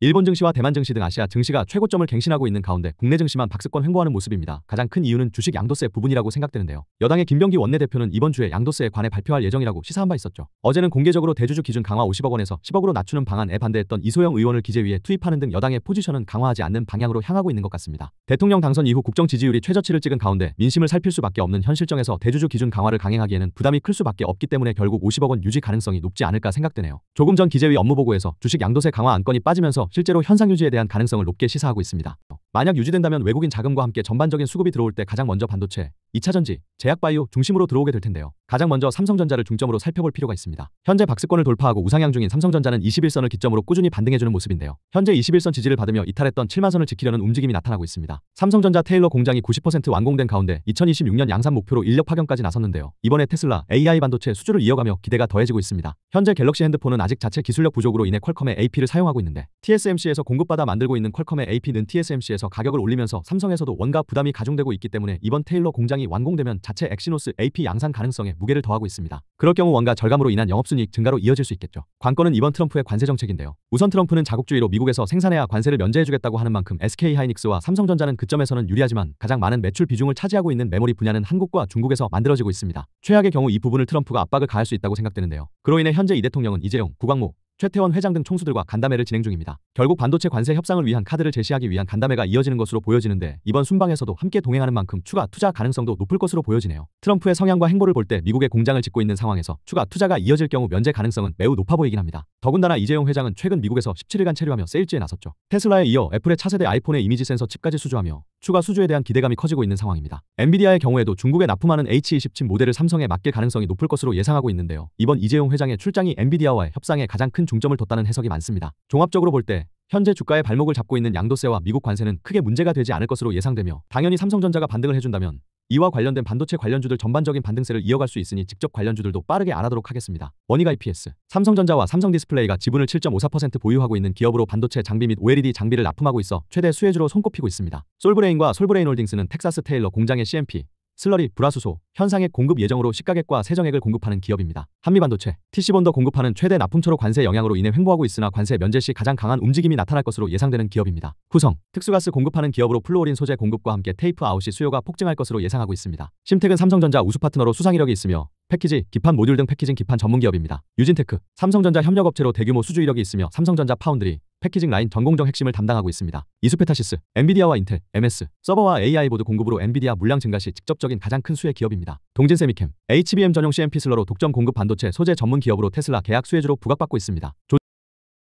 일본 증시와 대만 증시 등 아시아 증시가 최고점을 갱신하고 있는 가운데 국내 증시만 박스권 횡보하는 모습입니다. 가장 큰 이유는 주식 양도세 부분이라고 생각되는데요. 여당의 김병기 원내대표는 이번 주에 양도세에 관해 발표할 예정이라고 시사한 바 있었죠. 어제는 공개적으로 대주주 기준 강화 50억 원에서 10억으로 낮추는 방안에 반대했던 이소영 의원을 기재위에 투입하는 등 여당의 포지션은 강화하지 않는 방향으로 향하고 있는 것 같습니다. 대통령 당선 이후 국정 지지율이 최저치를 찍은 가운데 민심을 살필 수밖에 없는 현 실정에서 대주주 기준 강화를 강행하기에는 부담이 클 수밖에 없기 때문에 결국 50억 원 유지 가능성이 높지 않을까 생각되네요. 조금 전 기재위 업무보고에서 주식 양도세 강화 안건이 빠지면서 실제로 현상 유지에 대한 가능성을 높게 시사하고 있습니다. 만약 유지된다면 외국인 자금과 함께 전반적인 수급이 들어올 때 가장 먼저 반도체, 2차전지, 제약바이오 중심으로 들어오게 될 텐데요. 가장 먼저 삼성전자를 중점으로 살펴볼 필요가 있습니다. 현재 박스권을 돌파하고 우상향 중인 삼성전자는 21선을 기점으로 꾸준히 반등해주는 모습인데요. 현재 21선 지지를 받으며 이탈했던 7만선을 지키려는 움직임이 나타나고 있습니다. 삼성전자 테일러 공장이 90% 완공된 가운데 2026년 양산 목표로 인력 파견까지 나섰는데요. 이번에 테슬라, AI 반도체 수주를 이어가며 기대가 더해지고 있습니다. 현재 갤럭시 핸드폰은 아직 자체 기술력 부족으로 인해 퀄컴의 AP를 사용하고 있는데 TSMC에서 공급받아 만들고 있는 퀄컴의 AP는 TSMC에서 가격을 올리면서 삼성에서도 원가 부담이 가중되고 있기 때문에 이번 테일러 공장이 완공되면 자체 엑시노스 AP 양산 가능성에 무게를 더하고 있습니다. 그럴 경우 원가 절감으로 인한 영업순이익 증가로 이어질 수 있겠죠. 관건은 이번 트럼프의 관세 정책인데요. 우선 트럼프는 자국주의로 미국에서 생산해야 관세를 면제해주겠다고 하는 만큼 SK하이닉스와 삼성전자는 그 점에서는 유리하지만 가장 많은 매출 비중을 차지하고 있는 메모리 분야는 한국과 중국에서 만들어지고 있습니다. 최악의 경우 이 부분을 트럼프가 압박을 가할 수 있다고 생각되는데요. 그로 인해 현재 이 대통령은 이재용, 구광모, 최태원 회장 등 총수들과 간담회를 진행 중입니다. 결국 반도체 관세 협상을 위한 카드를 제시하기 위한 간담회가 이어지는 것으로 보여지는데 이번 순방에서도 함께 동행하는 만큼 추가 투자 가능성도 높을 것으로 보여지네요. 트럼프의 성향과 행보를 볼 때 미국에 공장을 짓고 있는 상황에서 추가 투자가 이어질 경우 면제 가능성은 매우 높아 보이긴 합니다. 더군다나 이재용 회장은 최근 미국에서 17일간 체류하며 세일즈에 나섰죠. 테슬라에 이어 애플의 차세대 아이폰의 이미지 센서 칩까지 수주하며 추가 수주에 대한 기대감이 커지고 있는 상황입니다. 엔비디아의 경우에도 중국에 납품하는 H20 칩 모델을 삼성에 맡길 가능성이 높을 것으로 예상하고 있는데요. 이번 이재용 회장의 출장이 엔비디아와의 협상에 가장 큰 중점을 뒀다는 해석이 많습니다. 종합적으로 볼 때 현재 주가의 발목을 잡고 있는 양도세와 미국 관세는 크게 문제가 되지 않을 것으로 예상되며 당연히 삼성전자가 반등을 해준다면 이와 관련된 반도체 관련주들 전반적인 반등세를 이어갈 수 있으니 직접 관련주들도 빠르게 알아도록 하겠습니다. 원익 IPS, 삼성전자와 삼성디스플레이가 지분을 7.54% 보유하고 있는 기업으로 반도체 장비 및 OLED 장비를 납품하고 있어 최대 수혜주로 손꼽히고 있습니다. 솔브레인과 솔브레인홀딩스는 텍사스 테일러 공장의 CMP, 슬러리, 불화수소, 현상액 공급 예정으로 시가액과 세정액을 공급하는 기업입니다. 한미반도체, TC본더 공급하는 최대 납품처로 관세 영향으로 인해 횡보하고 있으나 관세 면제 시 가장 강한 움직임이 나타날 것으로 예상되는 기업입니다. 후성, 특수가스 공급하는 기업으로 플루오린 소재 공급과 함께 테이프 아웃이 수요가 폭증할 것으로 예상하고 있습니다. 심택은 삼성전자 우수 파트너로 수상 이력이 있으며 패키지, 기판 모듈 등 패키징 기판 전문 기업입니다. 유진테크, 삼성전자 협력업체로 대규모 수주 이력이 있으며 삼성전자 파운드리, 패키징 라인 전 공정 핵심을 담당하고 있습니다. 이수페타시스, 엔비디아와 인텔, MS, 서버와 AI 보드 공급으로 엔비디아 물량 증가 시 직접적인 가장 큰 수혜 기업입니다. 동진세미캠, HBM 전용 CMP 슬러로 독점 공급 반도체 소재 전문 기업으로 테슬라 계약 수혜주로 부각받고 있습니다.